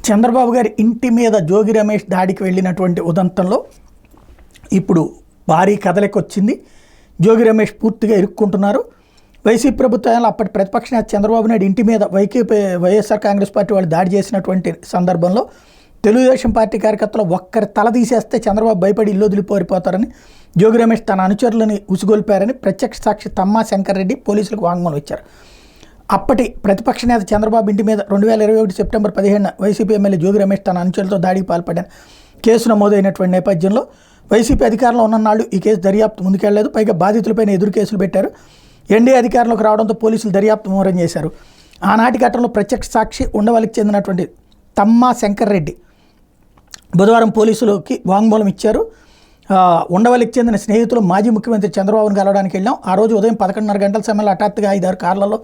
చంద్రబాబు గారి ఇంటి మీద జోగి రమేష్ దాడికి వెళ్ళినటువంటి ఉదంతంలో ఇప్పుడు భారీ కదలిక వచ్చింది. జోగి రమేష్ పూర్తిగా ఇరుక్కుంటున్నారు. వైసీపీ ప్రభుత్వంలో అప్పటి ప్రతిపక్ష నేత చంద్రబాబు నాయుడు ఇంటి మీద వైఎస్ఆర్ కాంగ్రెస్ పార్టీ వాళ్ళు దాడి చేసినటువంటి సందర్భంలో తెలుగుదేశం పార్టీ కార్యకర్తలు ఒక్కరి తల తీసేస్తే చంద్రబాబు భయపడి ఇల్లు వదిలిపోతారని జోగి రమేష్ తన అనుచరులని ఉసిగొల్పారని ప్రత్యక్ష సాక్షి తమ్మా శంకర్రెడ్డి పోలీసులకు వాంగ్మూలం ఇచ్చారు. అప్పటి ప్రతిపక్ష నేత చంద్రబాబు ఇంటి మీద 2021 September 15 YCP MLA Jogi Ramesh తన అనుచరులతో దాడికి పాల్పడిన కేసు నమోదైనటువంటి నేపథ్యంలో వైసీపీ అధికారంలో ఉన్ననాళ్ళు ఈ కేసు దర్యాప్తు ముందుకెళ్లలేదు. పైగా బాధితులపైన ఎదురు కేసులు పెట్టారు. ఎన్డీఏ అధికారంలోకి రావడంతో పోలీసులు దర్యాప్తు ముమ్మరం చేశారు. ఆనాటి ఘటనలో ప్రత్యక్ష సాక్షి ఉండవల్లికి చెందినటువంటి తమ్మా శంకర్రెడ్డి బుధవారం పోలీసులకి వాంగ్మూలం ఇచ్చారు. ఉండవల్లికి చెందిన స్నేహితులు మాజీ ముఖ్యమంత్రి చంద్రబాబును కలవడానికి వెళ్ళాం. ఆ రోజు ఉదయం 11:30 గంటల సమయంలో హఠాత్తుగా 5-6 కార్లలో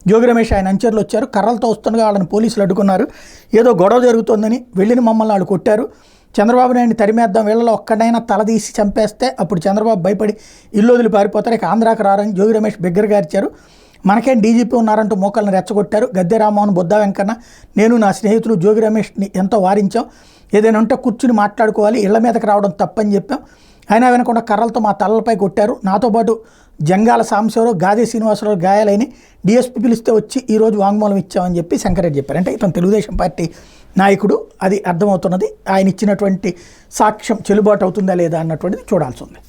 జోగి రమేష్ ఆయన అనుచరులు వచ్చారు. కర్రలతో వస్తుండగా వాళ్ళని పోలీసులు అడ్డుకున్నారు. ఏదో గొడవ జరుగుతోందని వెళ్ళిన మమ్మల్ని వాళ్ళు కొట్టారు. చంద్రబాబు నాయుడిని తరిమేద్దాం, వీళ్ళలో ఒక్కడైనా తలదీసి చంపేస్తే అప్పుడు చంద్రబాబు భయపడి ఇల్లు వదిలి పారిపోతారు, ఇక ఆంధ్రాకి రారని జోగి రమేష్ బిగ్గరగారిచారు. మనకేం డీజీపీ ఉన్నారంటూ మోకల్ని రెచ్చగొట్టారు. గద్దె రామ్మోహన్, బొద్దా వెంకన్న, నేను నా స్నేహితులు జోగి రమేష్ని ఎంతో వారించాం. ఏదైనా ఉంటే కూర్చుని మాట్లాడుకోవాలి, ఇళ్ల మీదకి రావడం తప్పని చెప్పాం. అయినా వినకుండా కర్రలతో మా తలలపై కొట్టారు. నాతో పాటు జంగాల సాంబశివరావు, గాదే శ్రీనివాసరావు గాయాలైన డిఎస్పీ పిలిస్తే వచ్చి ఈరోజు వాంగ్మూలం ఇచ్చామని చెప్పి శంకరెడ్డి చెప్పారు. అంటే ఇతను తెలుగుదేశం పార్టీ నాయకుడు, అది అర్థమవుతున్నది. ఆయన ఇచ్చినటువంటి సాక్ష్యం చెల్లుబాటు అవుతుందా లేదా అన్నటువంటిది చూడాల్సి ఉంది.